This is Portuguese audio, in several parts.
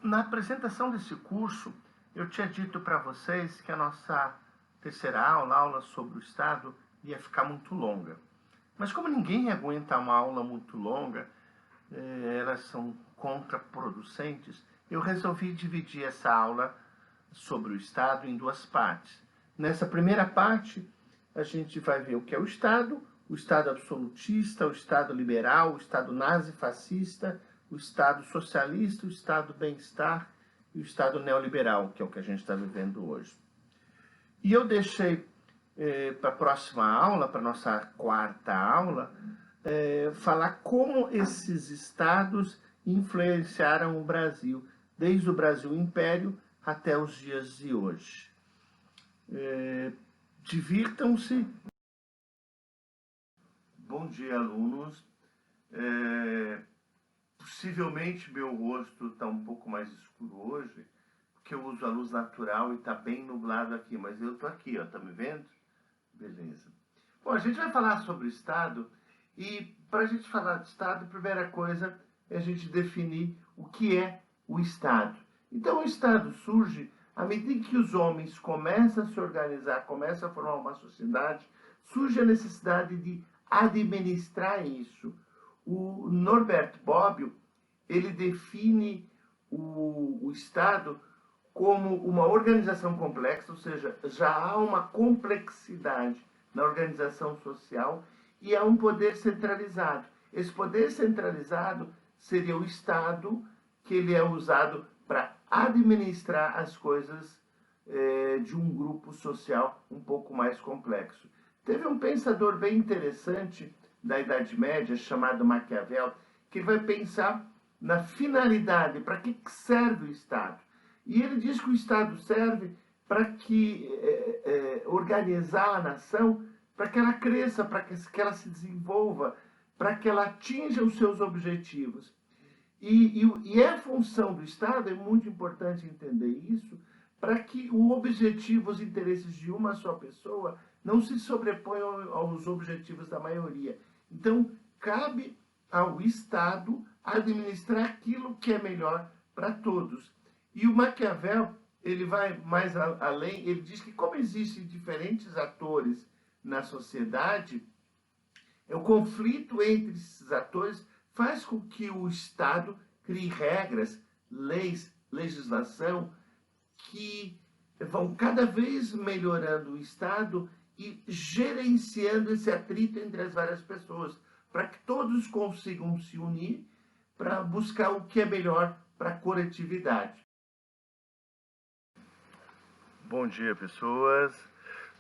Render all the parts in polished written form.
Na apresentação desse curso, eu tinha dito para vocês que a nossa terceira aula, a aula sobre o Estado, ia ficar muito longa. Mas como ninguém aguenta uma aula muito longa, elas são contraproducentes, eu resolvi dividir essa aula sobre o Estado em duas partes. Nessa primeira parte, a gente vai ver o que é o Estado absolutista, o Estado liberal, o Estado nazi-fascista, o Estado socialista, o Estado bem-estar e o Estado neoliberal, que é o que a gente está vivendo hoje. E eu deixei para a próxima aula, para a nossa quarta aula, falar como esses estados influenciaram o Brasil, desde o Brasil Império até os dias de hoje. Divirtam-se. Bom dia, alunos. Possivelmente meu rosto está um pouco mais escuro hoje, porque eu uso a luz natural e está bem nublado aqui, mas eu estou aqui, ó, tá me vendo? Beleza. Bom, a gente vai falar sobre o Estado, e para a gente falar de Estado, a primeira coisa é a gente definir o que é o Estado. Então, o Estado surge à medida que os homens começam a se organizar, começam a formar uma sociedade, surge a necessidade de administrar isso. O Norbert Bobbio, ele define o Estado como uma organização complexa, ou seja, já há uma complexidade na organização social e há um poder centralizado. Esse poder centralizado seria o Estado, que ele é usado para administrar as coisas de um grupo social um pouco mais complexo. Teve um pensador bem interessante da Idade Média, chamado Maquiavel, que vai pensar na finalidade, para que serve o Estado. E ele diz que o Estado serve para que organizar a nação, para que ela cresça, para que ela se desenvolva, para que ela atinja os seus objetivos. E é função do Estado, é muito importante entender isso, para que o objetivo, os interesses de uma só pessoa não se sobreponham aos objetivos da maioria. Então, cabe ao Estado administrar aquilo que é melhor para todos. E o Maquiavel, ele vai mais além, ele diz que como existem diferentes atores na sociedade, o conflito entre esses atores faz com que o Estado crie regras, leis, legislação, que vão cada vez melhorando o Estado e gerenciando esse atrito entre as várias pessoas, para que todos consigam se unir para buscar o que é melhor para a coletividade. Bom dia, pessoas.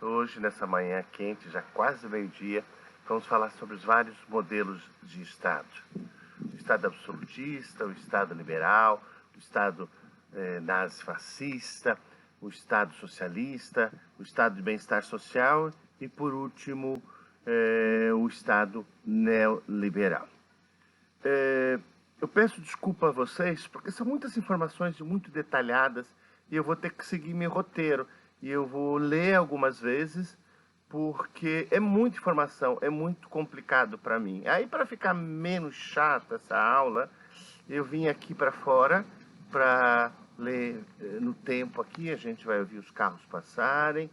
Hoje, nessa manhã quente, já quase meio-dia, vamos falar sobre os vários modelos de Estado. O Estado absolutista, o Estado liberal, o Estado nazi-fascista, o Estado socialista, o Estado de bem-estar social e, por último, o Estado neoliberal. Eu peço desculpa a vocês, porque são muitas informações muito detalhadas e eu vou ter que seguir meu roteiro. E eu vou ler algumas vezes, porque é muita informação, é muito complicado para mim. Aí, para ficar menos chata essa aula, eu vim aqui para fora para ler no tempo aqui. A gente vai ouvir os carros passarem.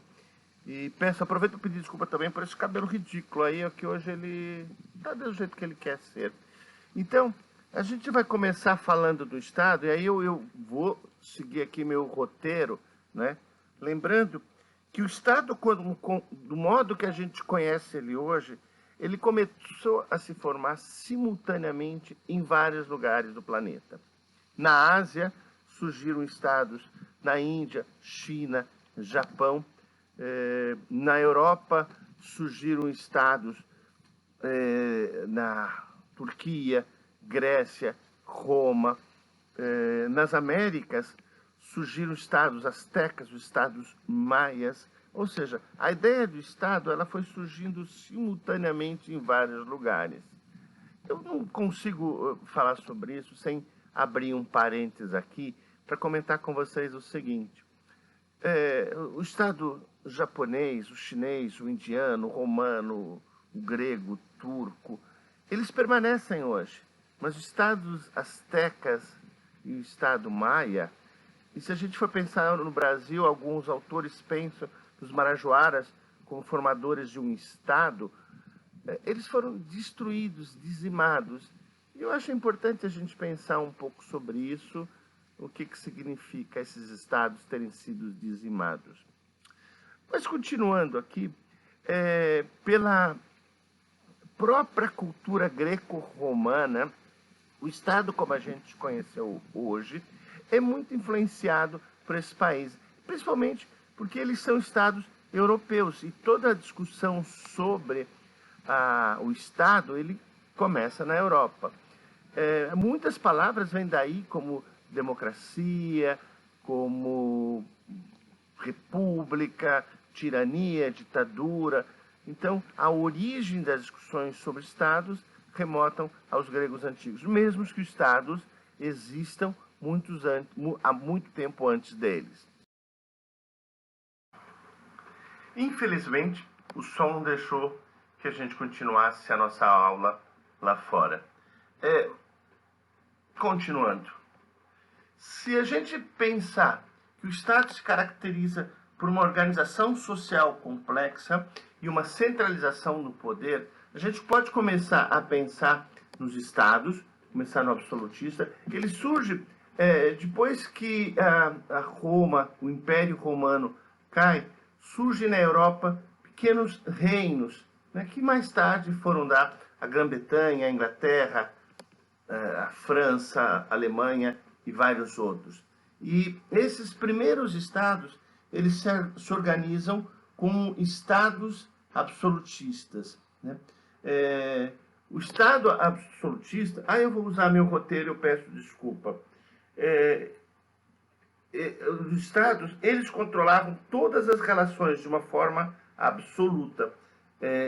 E aproveito para pedir desculpa também por esse cabelo ridículo aí, que hoje ele tá do jeito que ele quer ser. Então, a gente vai começar falando do Estado, e aí eu vou seguir aqui meu roteiro, né? Lembrando que o Estado, do modo que a gente conhece ele hoje, ele começou a se formar simultaneamente em vários lugares do planeta. Na Ásia, surgiram estados na Índia, China, Japão. Na Europa, surgiram estados na Turquia, Grécia, Roma. Nas Américas, surgiram estados astecas, os estados maias. Ou seja, a ideia do Estado ela foi surgindo simultaneamente em vários lugares. Eu não consigo falar sobre isso sem abrir um parênteses aqui para comentar com vocês o seguinte. O Estado japonês, o chinês, o indiano, o romano, o grego, o turco, eles permanecem hoje. Mas os estados astecas e o Estado maia, e se a gente for pensar no Brasil, alguns autores pensam nos marajoaras como formadores de um Estado, eles foram destruídos, dizimados. E eu acho importante a gente pensar um pouco sobre isso, o que significa esses estados terem sido dizimados. Mas continuando aqui, pela própria cultura greco-romana, o Estado, como a gente conheceu hoje, é muito influenciado por esse país, principalmente porque eles são Estados europeus, e toda a discussão sobre o Estado, ele começa na Europa. Muitas palavras vêm daí, como democracia, como república, tirania, ditadura. Então, a origem das discussões sobre Estados remontam aos gregos antigos, mesmo que os Estados existam há muito tempo antes deles. Infelizmente, o som não deixou que a gente continuasse a nossa aula lá fora. Continuando. Se a gente pensar que o Estado se caracteriza por uma organização social complexa e uma centralização do poder, a gente pode começar a pensar nos Estados, começar no absolutista. Ele surge depois que a Roma, o Império Romano cai, surgem na Europa pequenos reinos, né, que mais tarde foram dar a Grã-Bretanha, a Inglaterra, a França, a Alemanha e vários outros. E esses primeiros estados, eles se organizam como estados absolutistas, né? O estado absolutista... eu vou usar meu roteiro, eu peço desculpa. Os estados, eles controlavam todas as relações de uma forma absoluta.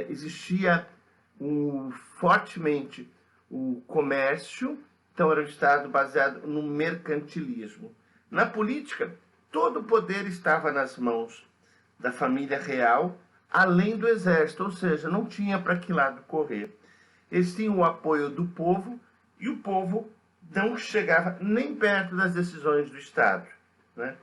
Existia fortemente o comércio, então era um Estado baseado no mercantilismo. Na política, todo o poder estava nas mãos da família real, além do exército, ou seja, não tinha para que lado correr. Eles tinham o apoio do povo, e o povo não chegava nem perto das decisões do Estado, né?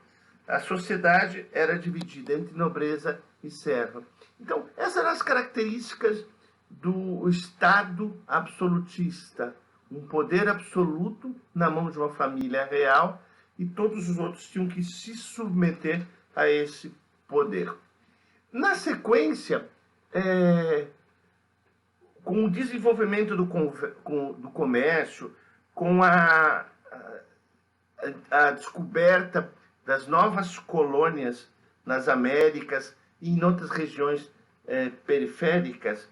A sociedade era dividida entre nobreza e servo. Então, essas eram as características do Estado absolutista. Um poder absoluto na mão de uma família real, e todos os outros tinham que se submeter a esse poder. Na sequência, com o desenvolvimento do comércio, com a descoberta das novas colônias nas Américas e em outras regiões periféricas,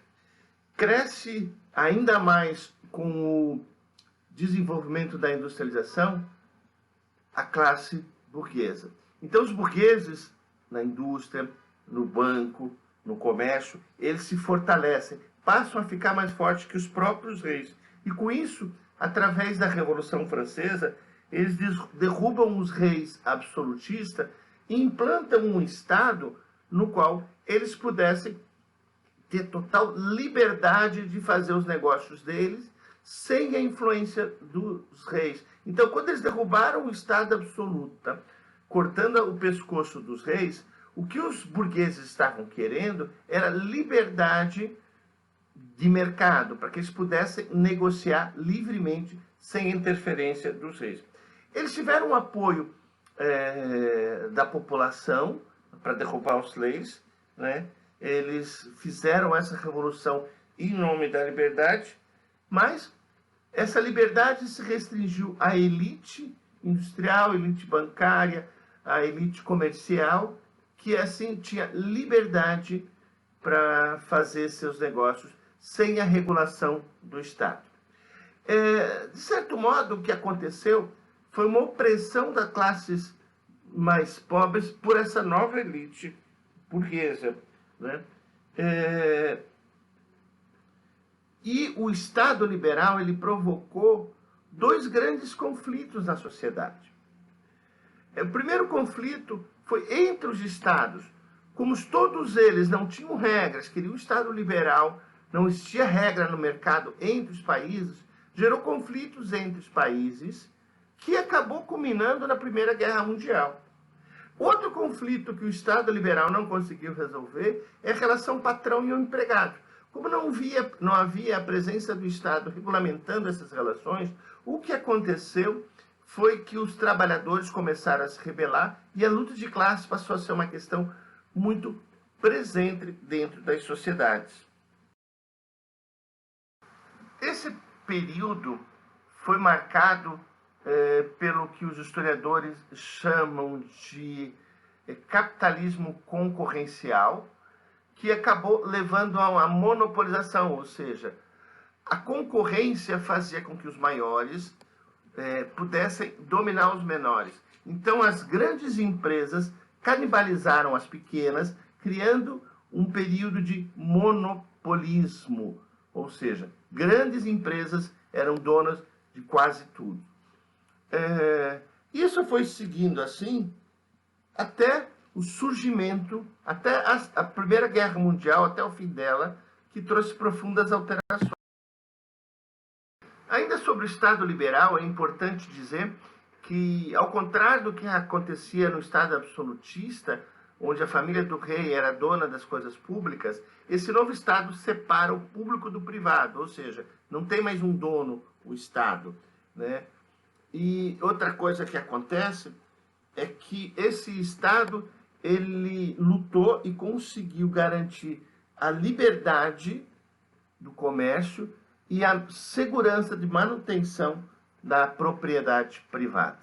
cresce ainda mais com o desenvolvimento da industrialização a classe burguesa. Então, os burgueses, na indústria, no banco, no comércio, eles se fortalecem, passam a ficar mais fortes que os próprios reis. E com isso, através da Revolução Francesa, eles derrubam os reis absolutistas e implantam um Estado no qual eles pudessem ter total liberdade de fazer os negócios deles sem a influência dos reis. Então, quando eles derrubaram o Estado absoluto, cortando o pescoço dos reis, o que os burgueses estavam querendo era liberdade de mercado, para que eles pudessem negociar livremente, sem interferência dos reis. Eles tiveram o apoio da população para derrubar os reis, né? Eles fizeram essa revolução em nome da liberdade, mas essa liberdade se restringiu à elite industrial, elite bancária, à elite comercial, que assim tinha liberdade para fazer seus negócios sem a regulação do Estado. De certo modo, o que aconteceu foi uma opressão das classes mais pobres por essa nova elite burguesa, né? E o Estado liberal, ele provocou dois grandes conflitos na sociedade. O primeiro conflito foi entre os estados. Como todos eles não tinham regras, queriam um Estado liberal, não existia regra no mercado entre os países, gerou conflitos entre os países que acabou culminando na Primeira Guerra Mundial. Outro conflito que o Estado liberal não conseguiu resolver é a relação patrão e o empregado. Como não havia a presença do Estado regulamentando essas relações, o que aconteceu foi que os trabalhadores começaram a se rebelar e a luta de classe passou a ser uma questão muito presente dentro das sociedades. Esse período foi marcado pelo que os historiadores chamam de capitalismo concorrencial, que acabou levando a uma monopolização, ou seja, a concorrência fazia com que os maiores pudessem dominar os menores. Então, as grandes empresas canibalizaram as pequenas, criando um período de monopolismo, ou seja, grandes empresas eram donas de quase tudo. Isso foi seguindo assim até o surgimento, até a Primeira Guerra Mundial, até o fim dela, que trouxe profundas alterações. Ainda sobre o Estado liberal, é importante dizer que, ao contrário do que acontecia no Estado absolutista, onde a família do rei era dona das coisas públicas, esse novo Estado separa o público do privado, ou seja, não tem mais um dono, o Estado, né? E outra coisa que acontece é que esse Estado, ele lutou e conseguiu garantir a liberdade do comércio e a segurança de manutenção da propriedade privada.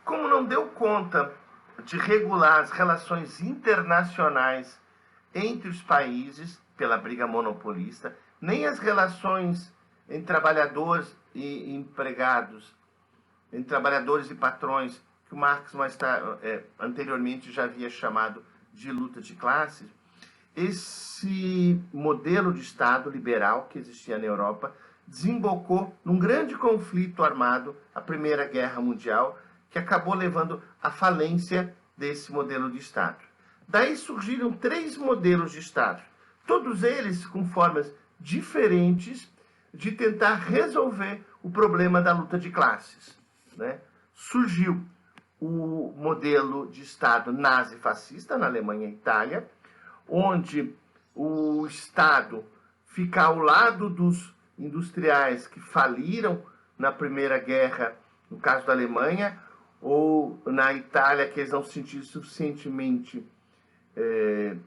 Como não deu conta de regular as relações internacionais entre os países pela briga monopolista, nem as relações entre trabalhadores e empregados, entre trabalhadores e patrões, que o Marx anteriormente já havia chamado de luta de classes, esse modelo de Estado liberal que existia na Europa desembocou num grande conflito armado, a Primeira Guerra Mundial, que acabou levando à falência desse modelo de Estado. Daí surgiram 3 modelos de Estado, todos eles com formas diferentes de tentar resolver o problema da luta de classes, né? Surgiu o modelo de Estado nazi-fascista na Alemanha e Itália, onde o Estado fica ao lado dos industriais que faliram na Primeira Guerra, no caso da Alemanha, ou na Itália, que eles não se sentiram suficientemente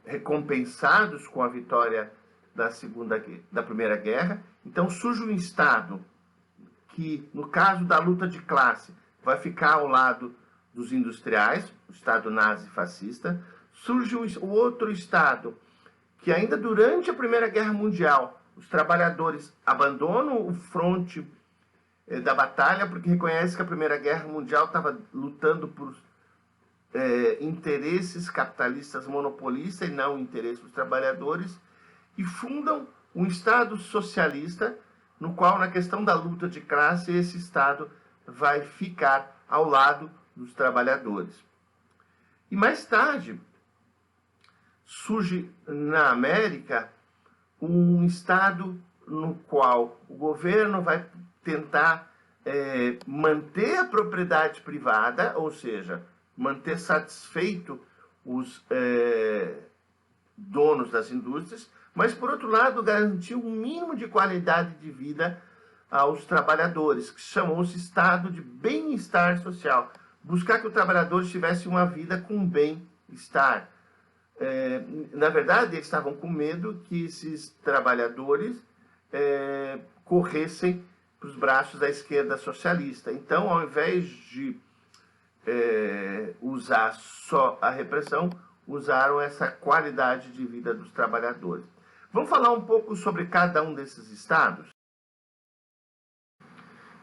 recompensados com a vitória da Primeira Guerra. Então surge um Estado que, no caso da luta de classe, vai ficar ao lado dos industriais, o Estado nazi-fascista. Surge o outro Estado que, ainda durante a Primeira Guerra Mundial, os trabalhadores abandonam o fronte da batalha porque reconhecem que a Primeira Guerra Mundial estava lutando por interesses capitalistas monopolistas e não interesses dos trabalhadores, e fundam um Estado socialista, no qual, na questão da luta de classe, esse Estado vai ficar ao lado dos trabalhadores. E mais tarde, surge na América um Estado no qual o governo vai tentar manter a propriedade privada, ou seja, manter satisfeito os donos das indústrias, mas, por outro lado, garantir um mínimo de qualidade de vida aos trabalhadores, que chamou-se Estado de bem-estar social. Buscar que os trabalhadores tivessem uma vida com bem-estar. Na verdade, eles estavam com medo que esses trabalhadores corressem para os braços da esquerda socialista. Então, ao invés de usar só a repressão, usaram essa qualidade de vida dos trabalhadores. Vamos falar um pouco sobre cada um desses estados?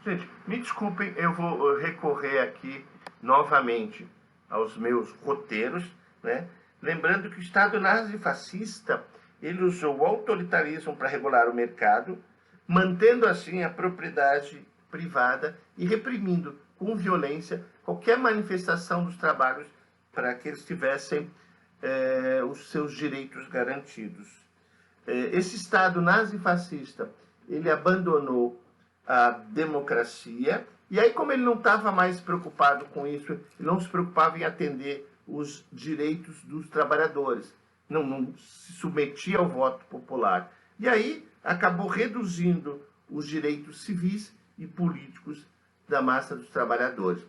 Gente, me desculpem, eu vou recorrer aqui novamente aos meus roteiros, né? Lembrando que o Estado nazi-fascista, ele usou o autoritarismo para regular o mercado, mantendo assim a propriedade privada e reprimindo com violência qualquer manifestação dos trabalhos para que eles tivessem os seus direitos garantidos. Esse Estado nazi-fascista, ele abandonou a democracia. E aí, como ele não estava mais preocupado com isso, ele não se preocupava em atender os direitos dos trabalhadores, não se submetia ao voto popular. E aí acabou reduzindo os direitos civis e políticos da massa dos trabalhadores.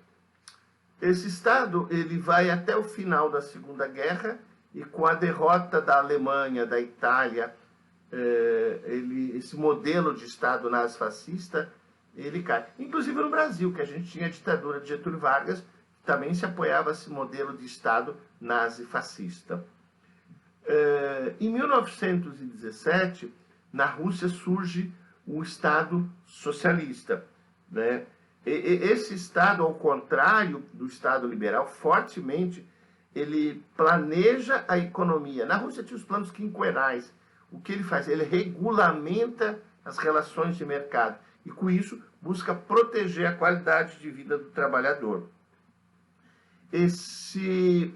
Esse Estado ele vai até o final da Segunda Guerra, e com a derrota da Alemanha, da Itália, esse modelo de Estado nazifascista, ele cai. Inclusive no Brasil, que a gente tinha a ditadura de Getúlio Vargas, que também se apoiava esse modelo de Estado nazifascista. Em 1917, na Rússia surge o Estado socialista, né? Esse Estado, ao contrário do Estado liberal, fortemente ele planeja a economia. Na Rússia tinha os planos quinquenais. O que ele faz? Ele regulamenta as relações de mercado e, com isso, busca proteger a qualidade de vida do trabalhador. Esse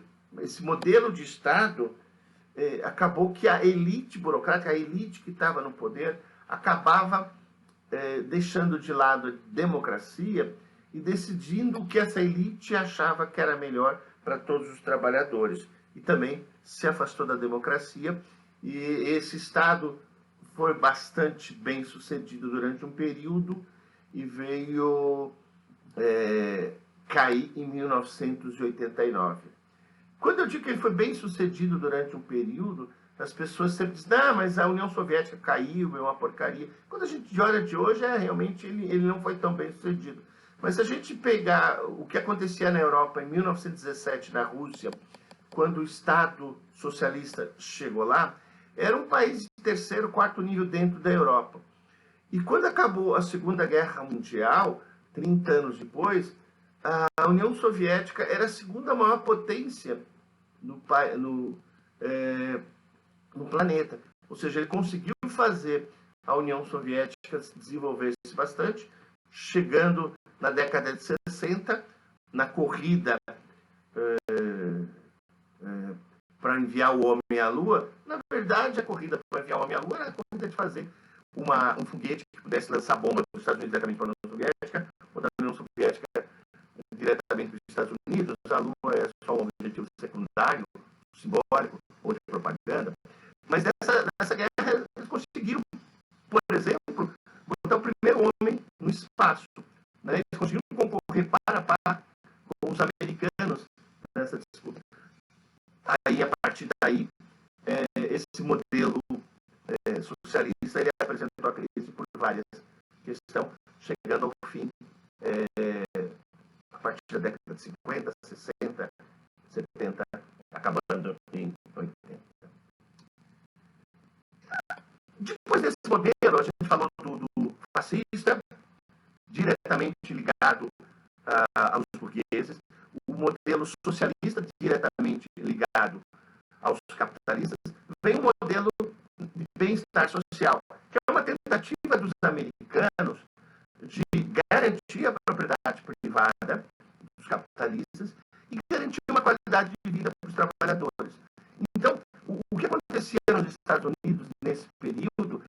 modelo de Estado acabou que a elite burocrática, a elite que estava no poder, acabava deixando de lado a democracia e decidindo o que essa elite achava que era melhor para todos os trabalhadores. E também se afastou da democracia, e esse Estado foi bastante bem sucedido durante um período e veio cair em 1989. Quando eu digo que ele foi bem sucedido durante um período, as pessoas sempre dizem, não, mas a União Soviética caiu, é uma porcaria. Quando a gente olha de hoje, realmente ele não foi tão bem sucedido. Mas se a gente pegar o que acontecia na Europa em 1917, na Rússia, quando o Estado socialista chegou lá, era um país de terceiro, quarto nível dentro da Europa. E quando acabou a Segunda Guerra Mundial, 30 anos depois, a União Soviética era a segunda maior potência no planeta. Ou seja, ele conseguiu fazer a União Soviética se desenvolver-se bastante, chegando na década de 60, na corrida para enviar o homem à Lua. Na verdade, a corrida para enviar o homem à Lua era a corrida de fazer um foguete que pudesse lançar bombas dos Estados Unidos diretamente para a União Soviética, ou da União Soviética diretamente para os Estados Unidos. A Lua é só um objetivo secundário, simbólico, ou de propaganda. Mas nessa guerra eles conseguiram, por exemplo, botar o primeiro homem no espaço. Né? Eles conseguiram concorrer para com os americanos nessa disputa. Aí, a partir daí, esse modelo socialista ele apresentou a crise por várias questões, chegando ao fim a partir da década de 50, 60, 70, acabando em 80. Depois desse modelo, a gente falou do fascista, diretamente ligado aos burgueses, o modelo socialista, diretamente ligado aos capitalistas, vem um modelo de bem-estar social, que é uma tentativa dos americanos de garantir a propriedade privada dos capitalistas e garantir uma qualidade de vida para os trabalhadores. Então, o que acontecia nos Estados Unidos nesse período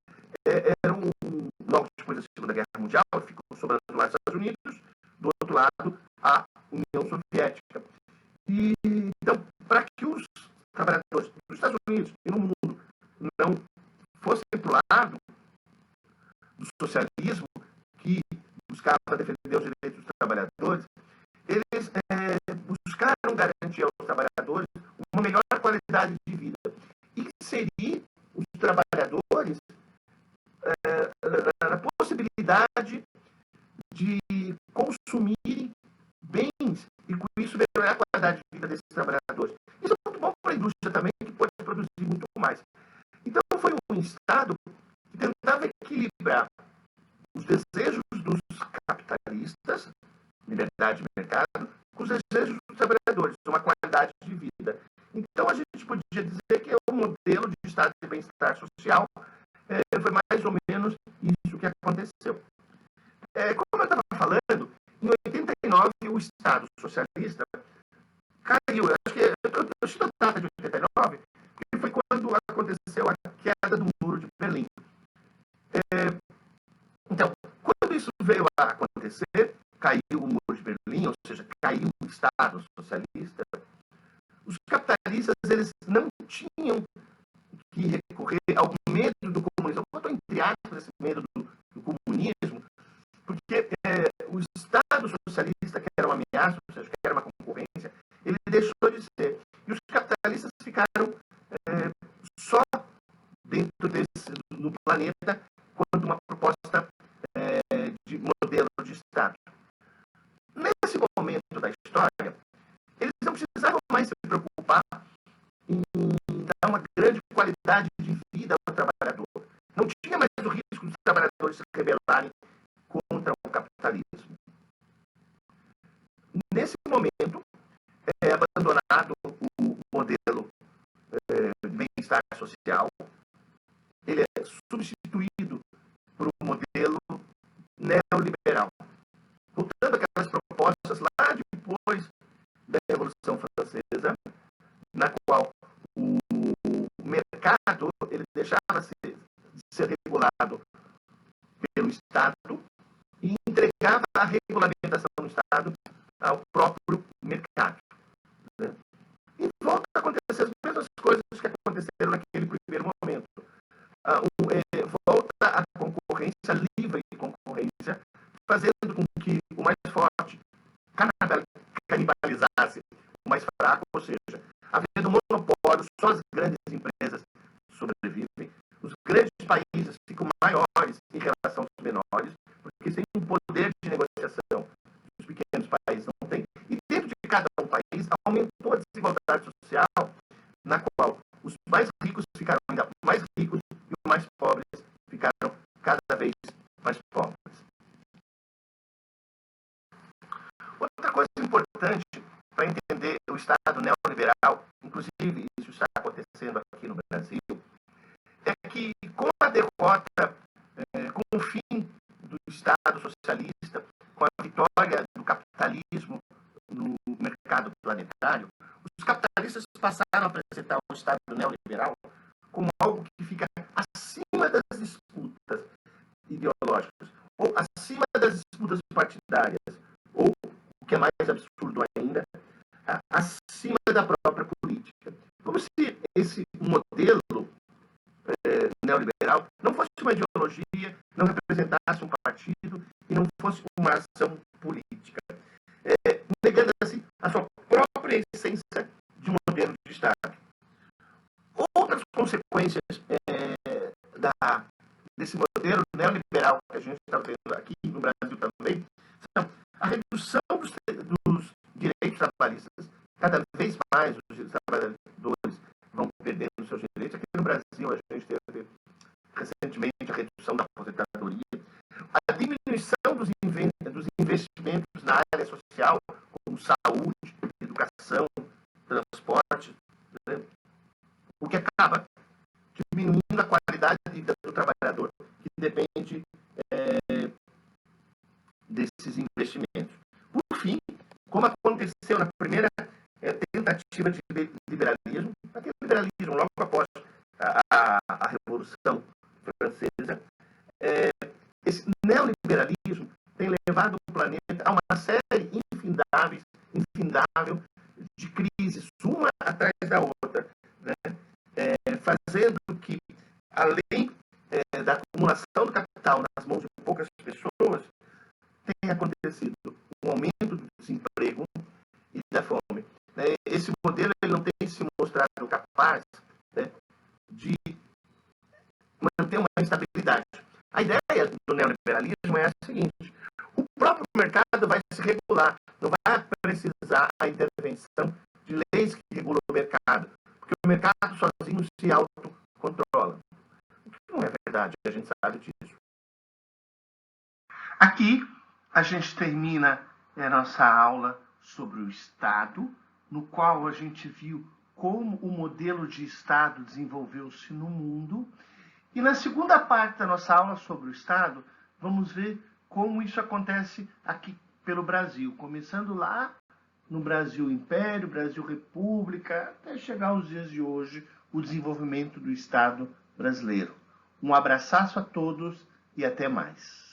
logo depois da Segunda Guerra Mundial, ficou sobrando lá os Estados Unidos, do outro lado, a União Soviética. E, então, para que os trabalhadores dos Estados Unidos e no mundo não fossem para o lado do socialismo, que buscava defender os direitos dos trabalhadores, eles buscaram garantir aos trabalhadores uma melhor qualidade de vida, e inserir os trabalhadores na possibilidade de consumirem bens e, com isso, melhorar a qualidade de vida desses trabalhadores. Isso é muito bom para a indústria também, que pode produzir muito mais. Então, foi um Estado que tentava equilibrar os desejos dos capitalistas, liberdade de mercado, com os desejos dos trabalhadores, uma qualidade de vida. Então, a gente podia dizer que o modelo de Estado de bem-estar social foi mais ou menos isso que aconteceu. Como eu estava falando, em 89 o Estado socialista caiu. Eu acho que a data de 89, porque foi quando aconteceu a queda do Muro de Berlim. Então, quando isso acontecer? Caiu o Muro de Berlim, ou seja, caiu o Estado socialista. Os capitalistas, eles não tinham que recorrer ao medo do comunismo. Eu boto entre aspas esse medo do comunismo, porque o Estado socialista, que era uma ameaça, ou seja, que era uma concorrência, ele deixou de ser. E os capitalistas ficaram só dentro do planeta quanto uma proposta de modelo de Estado. Nesse momento da história, eles não precisavam mais se preocupar em dar uma grande qualidade de vida ao trabalhador. Não tinha mais o risco dos trabalhadores se rebelarem contra o capitalismo. Nesse momento, é abandonado o modelo de bem-estar social, ele é substituído por um modelo neoliberal. Voltando àquelas propostas lá depois da Revolução Francesa, na qual o mercado ele deixava de ser regulado pelo Estado e entregava a regulamentação do Estado ao próprio mercado. Né? E volta a acontecer as mesmas coisas que aconteceram naquele primeiro momento. Volta a concorrência, livre concorrência, fazendo com que o mais forte canibalizasse o mais fraco, ou seja, havendo monopólio, só as grandes empresas sobrevivem, os grandes países ficam maiores em relação aos menores, porque têm um poder de negociação que os pequenos países não têm, e dentro de cada país aumentou a desigualdade social, na qual os mais ricos ficaram ainda mais ricos e os mais pobres ficaram cada vez mais pobres. Outra coisa importante para entender o Estado neoliberal, inclusive isso está acontecendo aqui no Brasil, é que com a derrota, com o fim do Estado socialista, com a vitória do capitalismo no mercado planetário, os capitalistas passaram a apresentar o Estado neoliberal como algo que fica acima das disputas ideológicas, ou acima das disputas partidárias, ou, o que é mais absurdo ainda, acima da própria política. Como se esse modelo neoliberal não fosse uma ideologia, não representasse um partido e não fosse uma ação política, negando assim a sua própria essência de modelo de Estado. Outras consequências desse modelo neoliberal que a gente está vendo aqui no Brasil também são a redução dos direitos trabalhistas. Cada vez mais os trabalhadores vão perdendo os seus direitos. Aqui no Brasil a gente teve recentemente a redução da aposentadoria, a diminuição dos investimentos na área social, como saúde, educação, transporte, né? O que acaba diminuindo a qualidade de vida do trabalhador, que depende desses investimentos. Por fim, como aconteceu na primeira tentativa de liberalismo, aquele liberalismo logo após a Revolução Francesa, esse neoliberalismo tem levado o planeta a uma série infindável de crises, uma atrás da outra, né? Fazendo que, além da acumulação do capital nas mãos de poucas pessoas, tenha acontecido um aumento do desemprego e da fome. Esse modelo ele não tem se mostrado capaz de manter uma estabilidade. A ideia do neoliberalismo é a seguinte: o próprio mercado vai se regular, não vai precisar a intervenção de leis que regulam o mercado, porque o mercado sozinho se autocontrola. O que não é verdade, a gente sabe disso. Aqui a gente termina a nossa aula sobre o Estado, no qual a gente viu como o modelo de Estado desenvolveu-se no mundo. E na segunda parte da nossa aula sobre o Estado, vamos ver como isso acontece aqui pelo Brasil, começando lá no Brasil Império, Brasil República, até chegar aos dias de hoje, o desenvolvimento do Estado brasileiro. Um abraço a todos e até mais.